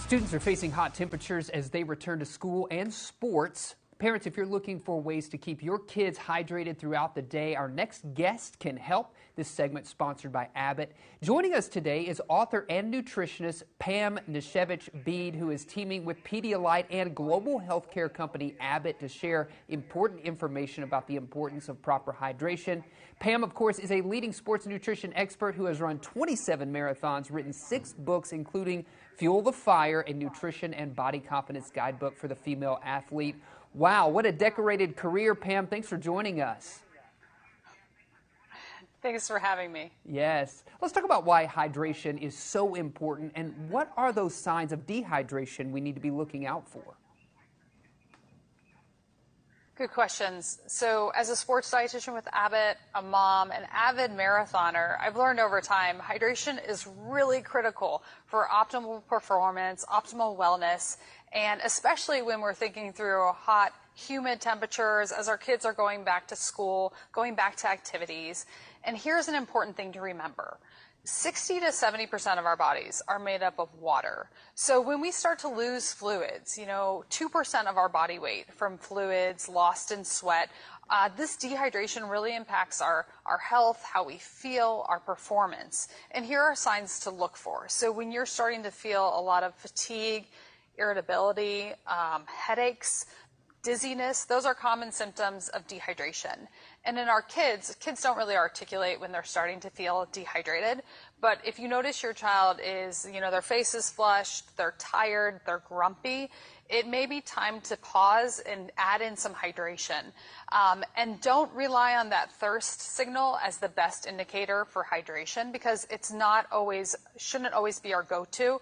Students are facing hot temperatures as they return to school and sports. Parents, if you're looking for ways to keep your kids hydrated throughout the day, our next guest can help. This segment sponsored by Abbott. Joining us today is author and nutritionist Pam Knežević-Bede, who is teaming with Pedialyte and global healthcare company Abbott to share important information about the importance of proper hydration. Pam, of course, is a leading sports nutrition expert who has run 27 marathons, written 6 books, including Fuel the Fire, a nutrition and body confidence guidebook for the female athlete. Wow, what a decorated career, Pam. Thanks for joining us. Thanks for having me. Yes. Let's talk about why hydration is so important and what are those signs of dehydration we need to be looking out for? Good questions. So as a sports dietitian with Abbott, a mom, an avid marathoner, I've learned over time hydration is really critical for optimal performance, optimal wellness, and especially when we're thinking through hot, humid temperatures as our kids are going back to school, going back to activities. And here's an important thing to remember. 60 to 70% of our bodies are made up of water. So when we start to lose fluids, 2% of our body weight from fluids lost in sweat, this dehydration really impacts our health, how we feel, our performance. And here are signs to look for. So when you're starting to feel a lot of fatigue, irritability, headaches, dizziness, those are common symptoms of dehydration. And in our kids don't really articulate when they're starting to feel dehydrated. But if you notice your child is, their face is flushed, they're tired, they're grumpy, it may be time to pause and add in some hydration. And don't rely on that thirst signal as the best indicator for hydration because it's not always, shouldn't always be our go-to.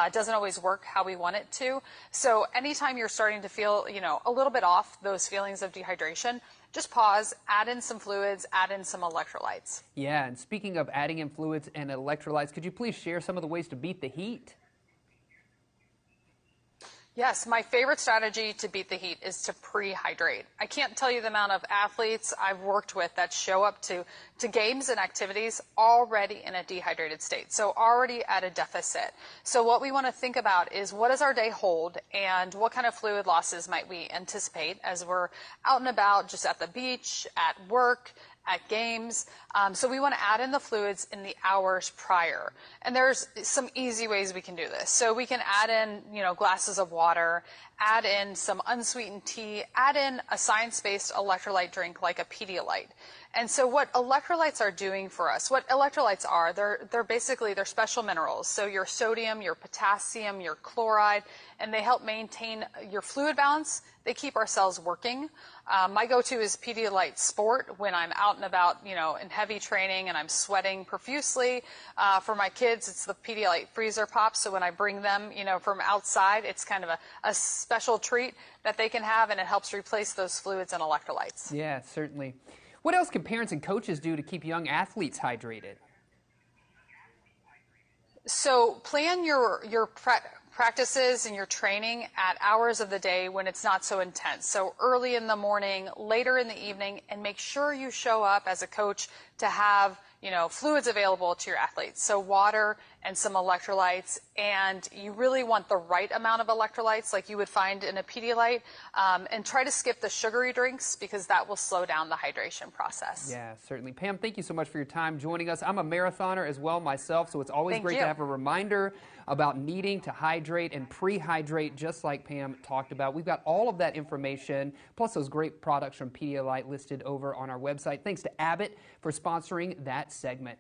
It doesn't always work how we want it to. So anytime you're starting to feel, a little bit off those feelings of dehydration, just pause, add in some fluids, add in some electrolytes. Yeah, and speaking of adding in fluids and electrolytes, could you please share some of the ways to beat the heat? Yes, my favorite strategy to beat the heat is to pre-hydrate. I can't tell you the amount of athletes I've worked with that show up to games and activities already in a dehydrated state, so already at a deficit. So what we want to think about is what does our day hold and what kind of fluid losses might we anticipate as we're out and about, just at the beach, at work, at games. So we want to add in the fluids in the hours prior. And there's some easy ways we can do this. So we can add in, glasses of water, add in some unsweetened tea, add in a science-based electrolyte drink like a Pedialyte. And so what electrolytes are doing for us, what electrolytes are, they're basically, they're special minerals. So your sodium, your potassium, your chloride, and they help maintain your fluid balance. They keep our cells working. My go-to is Pedialyte Sport when I'm out and about, in heavy training and I'm sweating profusely. For my kids, it's the Pedialyte Freezer Pop. So when I bring them, from outside, it's kind of a special treat that they can have, and it helps replace those fluids and electrolytes. Yeah, certainly. What else can parents and coaches do to keep young athletes hydrated? So plan your practices and your training at hours of the day when it's not so intense. So early in the morning, later in the evening, and make sure you show up as a coach to have, fluids available to your athletes. So water and some electrolytes, and you really want the right amount of electrolytes like you would find in a Pedialyte, and try to skip the sugary drinks because that will slow down the hydration process. Yeah, certainly. Pam, thank you so much for your time joining us. I'm a marathoner as well myself, so it's always great to have a reminder about needing to hydrate and pre-hydrate just like Pam talked about. We've got all of that information, plus those great products from Pedialyte listed over on our website. Thanks to Abbott for sponsoring that segment.